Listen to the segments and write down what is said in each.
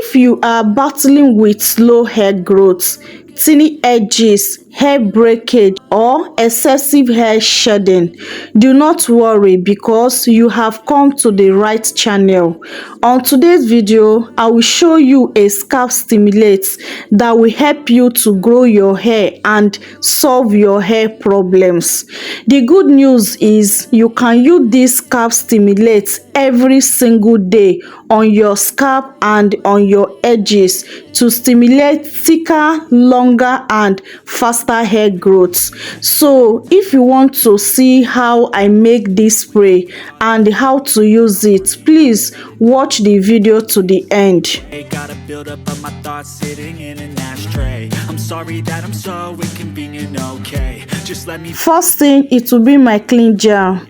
If you are battling with slow hair growth, thinning edges, hair breakage, or excessive hair shedding, do not worry because you have come to the right channel. On today's video, I will show you a scalp stimulate that will help you to grow your hair and solve your hair problems. The good news is you can use this scalp stimulate every single day on your scalp and on your edges to stimulate thicker, longer and faster hair growth. So if you want to see how I make this spray and how to use it, please watch the video to the end. Gotta build up of my thoughts sitting in an ashtray. I'm sorry that I'm so inconvenient, okay? Just let me. First thing, it will be my clean jar.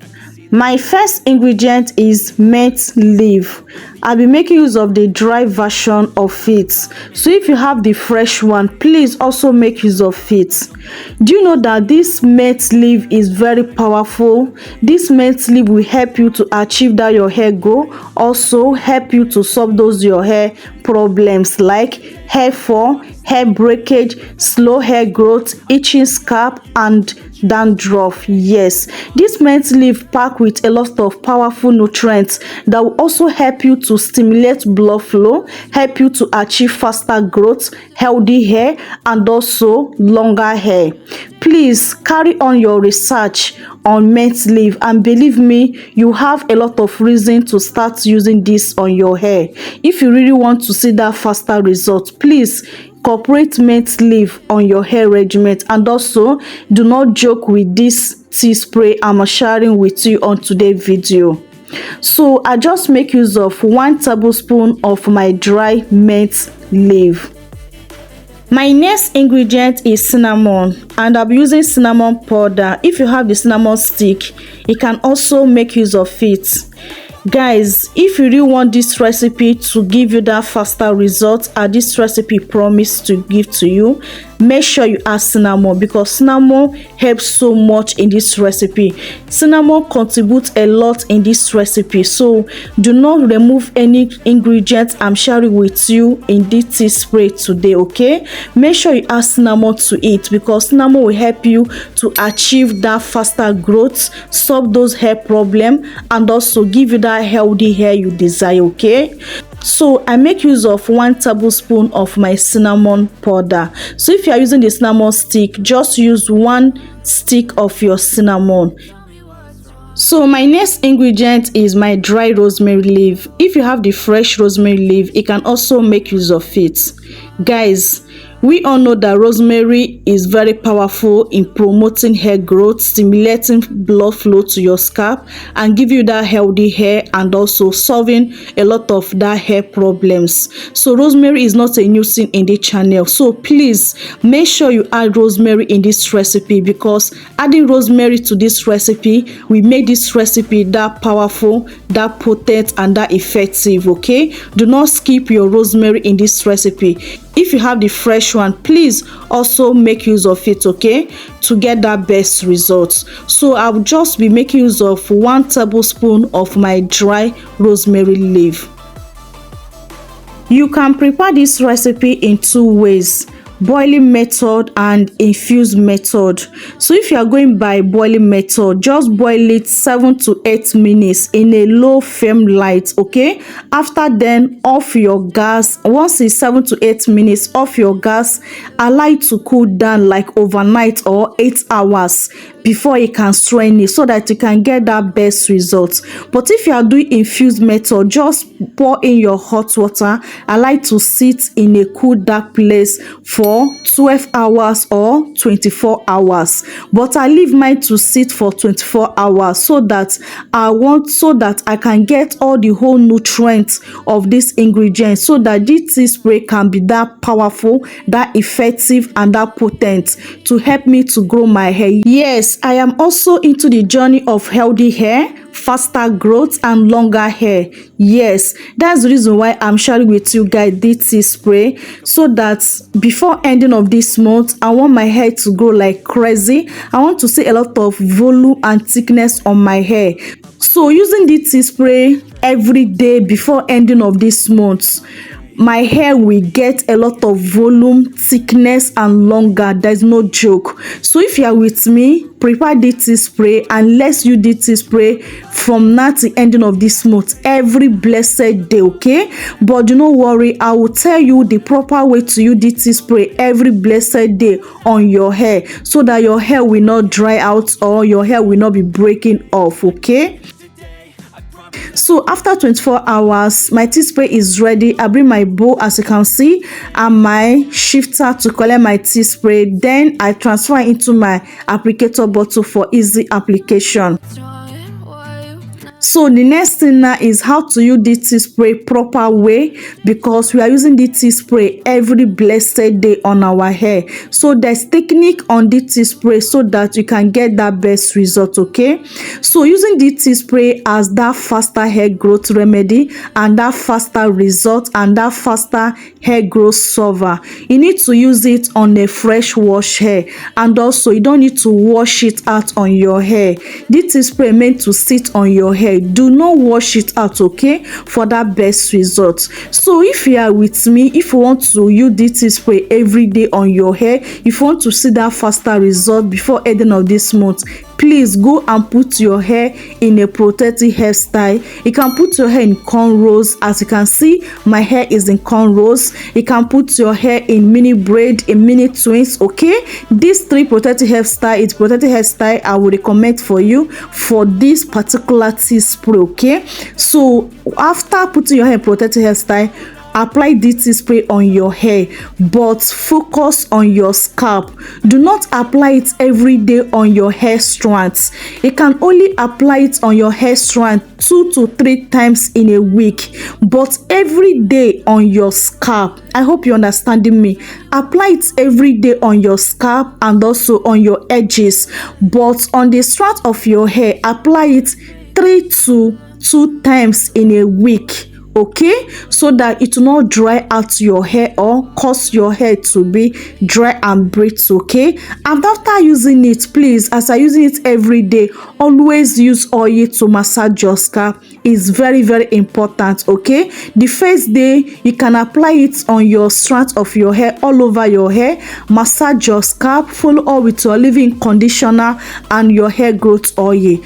My first ingredient is mint leaf. I'll be making use of the dry version of it. So if you have the fresh one, please also make use of it. Do you know that this mint leaf is very powerful? This mint leaf will help you to achieve that your hair grow, also help you to solve those your hair problems like hair fall, hair breakage, slow hair growth, itching scalp and dandruff. Yes, this mint leaf packed with a lot of powerful nutrients that will also help you to stimulate blood flow, help you to achieve faster growth, healthy hair and also longer hair. Please carry on your research on mint leaf and believe me, you have a lot of reason to start using this on your hair. If you really want to see that faster result, please incorporate mint leaf on your hair regimen. And also do not joke with this tea spray I'm sharing with you on today's video. So I just make use of 1 tablespoon of my dry mint leaf. My next ingredient is cinnamon, and I'll be using cinnamon powder. If you have the cinnamon stick, you can also make use of it. Guys, if you really want this recipe to give you that faster result as this recipe promised to give to you, make sure you add cinnamon because cinnamon helps so much in this recipe. Cinnamon contributes a lot in this recipe, so do not remove any ingredients I'm sharing with you in this tea spray today, okay? Make sure you add cinnamon to it because cinnamon will help you to achieve that faster growth, solve those hair problems and also give you that healthy hair you desire, okay? So I make use of 1 tablespoon of my cinnamon powder. So if you are using the cinnamon stick, just use 1 stick of your cinnamon. So my next ingredient is my dry rosemary leaf. If you have the fresh rosemary leaf, you can also make use of it. Guys, we all know that rosemary is very powerful in promoting hair growth, stimulating blood flow to your scalp and give you that healthy hair and also solving a lot of that hair problems. So rosemary is not a new thing in the channel. So please make sure you add rosemary in this recipe because adding rosemary to this recipe will make this recipe that powerful, that potent and that effective, okay? Do not skip your rosemary in this recipe. If you have the fresh one, please also make use of it, okay, to get that best results. So I'll just be making use of 1 tablespoon of my dry rosemary leaf. You can prepare this recipe in 2 ways: boiling method and infused method. So if you are going by boiling method, just boil it 7 to 8 minutes in a low flame light, okay? After then, off your gas. Once it's 7 to 8 minutes, off your gas. Allow it to cool down like overnight or 8 hours before you can strain it so that you can get that best results. But if you are doing infused method, just pour in your hot water, allow it to sit in a cool dark place for 12 hours or 24 hours. But I leave mine to sit for 24 hours so that I can get all the whole nutrients of this ingredient so that this tea spray can be that powerful, that effective and that potent to help me to grow my hair. Yes, I am also into the journey of healthy hair, faster growth and longer hair. Yes, that's the reason why I'm sharing with you guys this tea spray, so that before ending of this month, I want my hair to grow like crazy. I want to see a lot of volume and thickness on my hair. So using this tea spray every day before ending of this month my hair will get a lot of volume, thickness and longer. There's no joke. So if you are with me, prepare DT spray and let's use DT spray from now to ending of this month every blessed day, okay? But do not worry, I will tell you the proper way to use DT spray every blessed day on your hair so that your hair will not dry out or your hair will not be breaking off, okay? So after 24 hours, my tea spray is ready. I bring my bowl as you can see and my shifter to collect my tea spray. Then I transfer into my applicator bottle for easy application. So the next thing now is how to use the tea spray proper way, because we are using the tea spray every blessed day on our hair. So there's technique on the tea spray so that you can get that best result, okay? So using the tea spray as that faster hair growth remedy and that faster result and that faster hair growth solver, you need to use it on a fresh wash hair, and also you don't need to wash it out on your hair. The tea spray meant to sit on your hair. Do not wash it out, okay, for that best result. So if you are with me, if you want to use DT spray every day on your hair, if you want to see that faster result before ending of this month, please go and put your hair in a protective hairstyle. You can put your hair in cornrows. As you can see, my hair is in cornrows. You can put your hair in mini braid, in mini twins, okay? These three protective hairstyle is protective hairstyle I would recommend for you for this particular tea spray, okay? So after putting your hair in protective hairstyle, apply DT spray on your hair, but focus on your scalp. Do not apply it every day on your hair strands. You can only apply it on your hair strand 2 to 3 times in a week, but every day on your scalp. I hope you're understanding me. Apply it every day on your scalp and also on your edges, but on the strand of your hair, apply it 3 to 2 times in a week, okay, so that it will not dry out your hair or cause your hair to be dry and brittle, okay? And after using it, please, as I using it every day, always use oil to massage your scalp. Is very, very important, okay? The first day you can apply it on your strands of your hair, all over your hair, massage your scalp, follow up with your leave-in conditioner and your hair growth oil.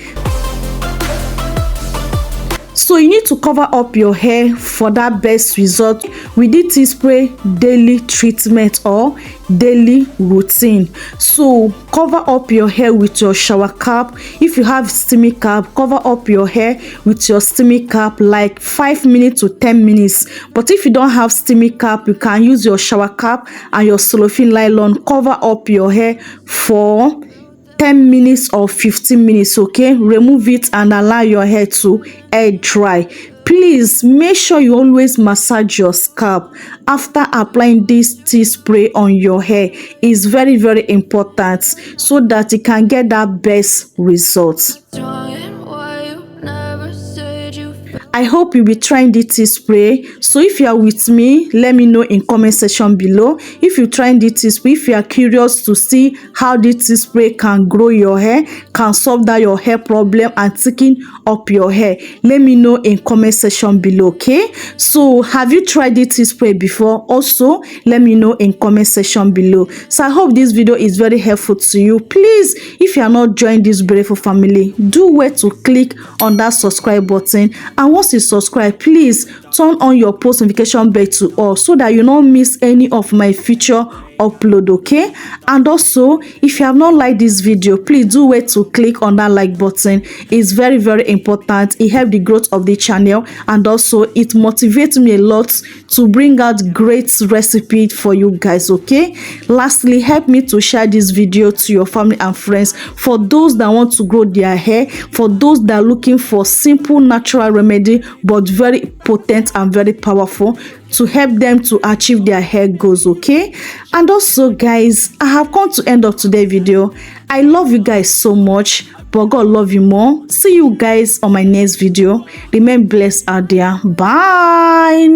So you need to cover up your hair for that best result with the tea spray daily treatment or daily routine. So cover up your hair with your shower cap. If you have steamy cap, cover up your hair with your steamy cap like 5 minutes to 10 minutes. But if you don't have steamy cap, you can use your shower cap and your cellophane nylon. Cover up your hair for 10 minutes or 15 minutes, okay? Remove it and allow your hair to air dry. Please make sure you always massage your scalp after applying this tea spray on your hair. It's very, very important so that you can get that best results. I hope you'll be trying the tea spray. So if you are with me, let me know in comment section below. If you're trying the tea spray, if you are curious to see how the tea spray can grow your hair, can solve that your hair problem and thicken up your hair, let me know in comment section below, okay? So have you tried the tea spray before? Also, let me know in comment section below. So I hope this video is very helpful to you. Please, if you are not joined this beautiful family, do wait to click on that subscribe button, and once you subscribe, please turn on your post notification bell to all so that you don't miss any of my future upload, okay? And also, if you have not liked this video, please do wait to click on that like button. It's very, very important. It helps the growth of the channel, and also it motivates me a lot to bring out great recipe for you guys, okay? Lastly, help me to share this video to your family and friends, for those that want to grow their hair, for those that are looking for simple natural remedy but very potent and very powerful to help them to achieve their hair goals, okay? And also, guys, I have come to end of today's video. I love you guys so much, but God love you more. See you guys on my next video. Remain blessed out there. Bye.